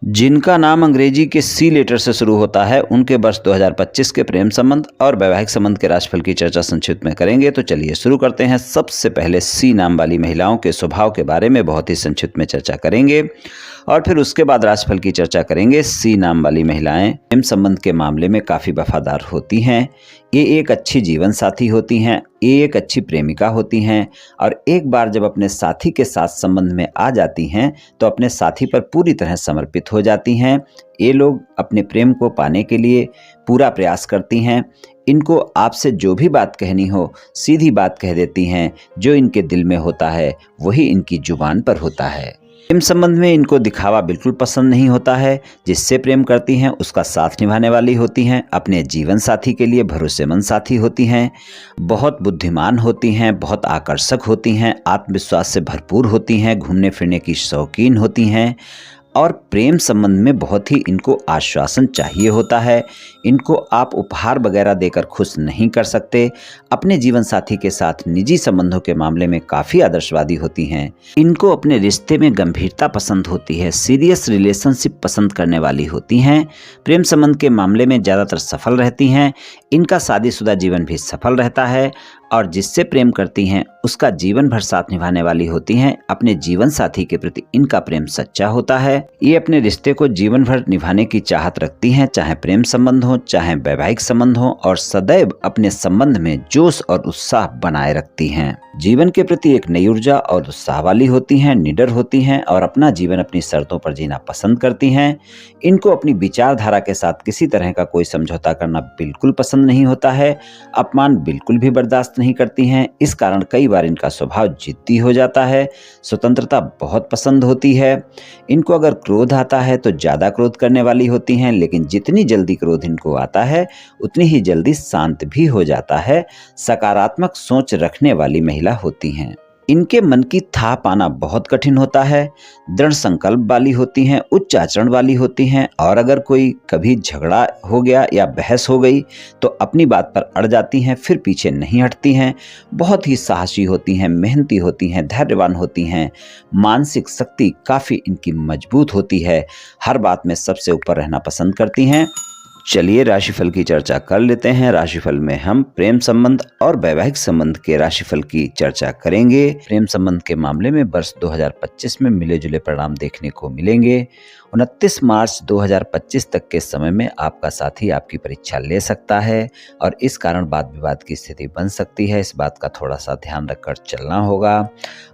जिनका नाम अंग्रेजी के सी लेटर से शुरू होता है, उनके वर्ष 2025 के प्रेम संबंध और वैवाहिक संबंध के राशिफल की चर्चा संक्षिप्त में करेंगे। तो चलिए शुरू करते हैं। सबसे पहले सी नाम वाली महिलाओं के स्वभाव के बारे में बहुत ही संक्षिप्त में चर्चा करेंगे और फिर उसके बाद राशिफल की चर्चा करेंगे। सी नाम वाली महिलाएं प्रेम संबंध के मामले में काफ़ी वफादार होती हैं। ये एक अच्छी जीवन साथी होती हैं, ये एक अच्छी प्रेमिका होती हैं और एक बार जब अपने साथी के साथ संबंध में आ जाती हैं तो अपने साथी पर पूरी तरह समर्पित हो जाती हैं। ये लोग अपने प्रेम को पाने के लिए पूरा प्रयास करती हैं। इनको आपसे जो भी बात कहनी हो सीधी बात कह देती हैं। जो इनके दिल में होता है वही इनकी जुबान पर होता है। प्रेम संबंध में इनको दिखावा बिल्कुल पसंद नहीं होता है। जिससे प्रेम करती हैं उसका साथ निभाने वाली होती हैं। अपने जीवन साथी के लिए भरोसेमंद साथी होती हैं। बहुत बुद्धिमान होती हैं, बहुत आकर्षक होती हैं, आत्मविश्वास से भरपूर होती हैं, घूमने फिरने की शौकीन होती हैं और प्रेम संबंध में बहुत ही इनको आश्वासन चाहिए होता है। इनको आप उपहार वगैरह देकर खुश नहीं कर सकते। अपने जीवन साथी के साथ निजी संबंधों के मामले में काफ़ी आदर्शवादी होती हैं। इनको अपने रिश्ते में गंभीरता पसंद होती है, सीरियस रिलेशनशिप पसंद करने वाली होती हैं। प्रेम संबंध के मामले में ज़्यादातर सफल रहती हैं। इनका शादीशुदा जीवन भी सफल रहता है और जिससे प्रेम करती हैं उसका जीवन भर साथ निभाने वाली होती हैं। अपने जीवन साथी के प्रति इनका प्रेम सच्चा होता है। ये अपने रिश्ते को जीवन भर निभाने की चाहत रखती हैं, चाहे प्रेम संबंध हो चाहे वैवाहिक संबंध हो, और सदैव अपने संबंध में जोश और उत्साह बनाए रखती हैं। जीवन के प्रति एक नई ऊर्जा और उत्साह वाली होती हैं, निडर होती हैं और अपना जीवन अपनी शर्तों पर जीना पसंद करती हैं। इनको अपनी विचारधारा के साथ किसी तरह का कोई समझौता करना बिल्कुल पसंद नहीं होता है। अपमान बिल्कुल भी बर्दाश्त नहीं करती हैं। इस कारण कई बार इनका स्वभाव जिद्दी हो जाता है। स्वतंत्रता बहुत पसंद होती है। इनको अगर क्रोध आता है तो ज़्यादा क्रोध करने वाली होती हैं, लेकिन जितनी जल्दी क्रोध इनको आता है उतनी ही जल्दी शांत भी हो जाता है। सकारात्मक सोच रखने वाली महिला होती हैं। इनके मन की था पाना बहुत कठिन होता है। दृढ़ संकल्प वाली होती हैं, उच्च आचरण वाली होती हैं और अगर कोई कभी झगड़ा हो गया या बहस हो गई तो अपनी बात पर अड़ जाती हैं, फिर पीछे नहीं हटती हैं। बहुत ही साहसी होती हैं, मेहनती होती हैं, धैर्यवान होती हैं। मानसिक शक्ति काफ़ी इनकी मजबूत होती है। हर बात में सबसे ऊपर रहना पसंद करती हैं। चलिए राशिफल की चर्चा कर लेते हैं। राशिफल में हम प्रेम संबंध और वैवाहिक संबंध के राशिफल की चर्चा करेंगे। प्रेम संबंध के मामले में वर्ष 2025 में मिले जुले परिणाम देखने को मिलेंगे। 29 मार्च 2025 तक के समय में आपका साथी आपकी परीक्षा ले सकता है और इस कारण वाद विवाद की स्थिति बन सकती है। इस बात का थोड़ा सा ध्यान रखकर चलना होगा।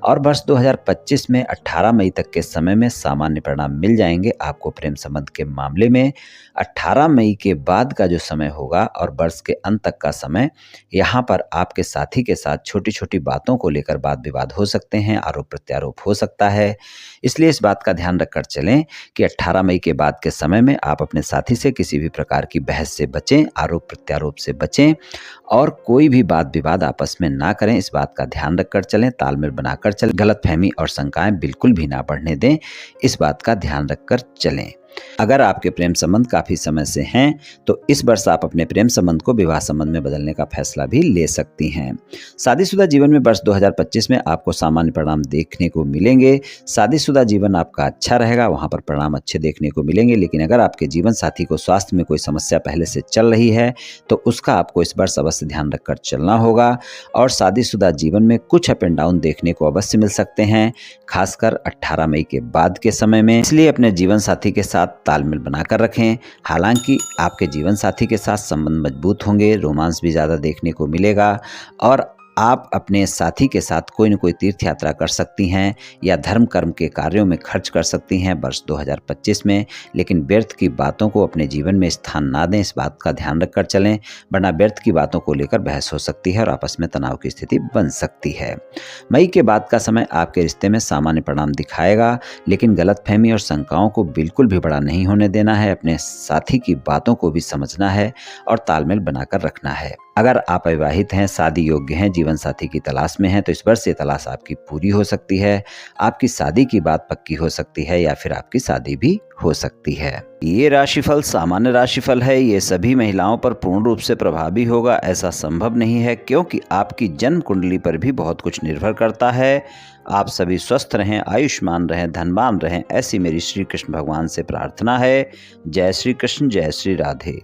और वर्ष 2025 में 18 मई तक के समय में सामान्य परिणाम मिल जाएंगे आपको प्रेम संबंध के मामले में। 18 मई के बाद का जो समय होगा और वर्ष के अंत तक का समय, यहाँ पर आपके साथी के साथ छोटी छोटी बातों को लेकर वाद विवाद हो सकते हैं, आरोप प्रत्यारोप हो सकता है। इसलिए इस बात का ध्यान रखकर चलें कि 18 मई के बाद के समय में आप अपने साथी से किसी भी प्रकार की बहस से बचें, आरोप प्रत्यारोप से बचें और कोई भी वाद विवाद आपस में ना करें। इस बात का ध्यान रखकर चलें, तालमेल बनाकर चलें, गलतफहमी और शंकाएं बिल्कुल भी ना बढ़ने दें। इस बात का ध्यान रखकर चलें। अगर आपके प्रेम संबंध काफ़ी समय से हैं तो इस वर्ष आप अपने प्रेम संबंध को विवाह संबंध में बदलने का फैसला भी ले सकती हैं। शादीशुदा जीवन में वर्ष 2025 में आपको सामान्य परिणाम देखने को मिलेंगे। शादीशुदा जीवन आपका अच्छा रहेगा, वहाँ पर परिणाम अच्छे देखने को मिलेंगे। लेकिन अगर आपके जीवन साथी को स्वास्थ्य में कोई समस्या पहले से चल रही है तो उसका आपको इस वर्ष अवश्य ध्यान रखकर चलना होगा। और शादीशुदा जीवन में कुछ अप एंड डाउन देखने को अवश्य मिल सकते हैं, खासकर 18 मई के बाद के समय में। इसलिए अपने जीवन साथी के साथ तालमेल बनाकर रखें। हालांकि आपके जीवन साथी के साथ संबंध मजबूत होंगे, रोमांस भी ज़्यादा देखने को मिलेगा और आप अपने साथी के साथ कोई न कोई तीर्थ यात्रा कर सकती हैं या धर्म कर्म के कार्यों में खर्च कर सकती हैं वर्ष 2025 में। लेकिन व्यर्थ की बातों को अपने जीवन में स्थान ना दें, इस बात का ध्यान रखकर चलें, वरना व्यर्थ की बातों को लेकर बहस हो सकती है और आपस में तनाव की स्थिति बन सकती है। मई के बाद का समय आपके रिश्ते में सामान्य परिणाम दिखाएगा, लेकिन गलतफहमी और शंकाओं को बिल्कुल भी बड़ा नहीं होने देना है। अपने साथी की बातों को भी समझना है और तालमेल बनाकर रखना है। अगर आप अविवाहित हैं, शादी योग्य हैं, जीवन साथी की तलाश में हैं तो इस वर्ष ये तलाश आपकी पूरी हो सकती है। आपकी शादी की बात पक्की हो सकती है या फिर आपकी शादी भी हो सकती है। ये राशिफल सामान्य राशिफल है, ये सभी महिलाओं पर पूर्ण रूप से प्रभावी होगा ऐसा संभव नहीं है, क्योंकि आपकी जन्म कुंडली पर भी बहुत कुछ निर्भर करता है। आप सभी स्वस्थ रहें, आयुष्मान रहें, धनवान रहें, ऐसी मेरी श्री कृष्ण भगवान से प्रार्थना है। जय श्री कृष्ण, जय श्री राधे।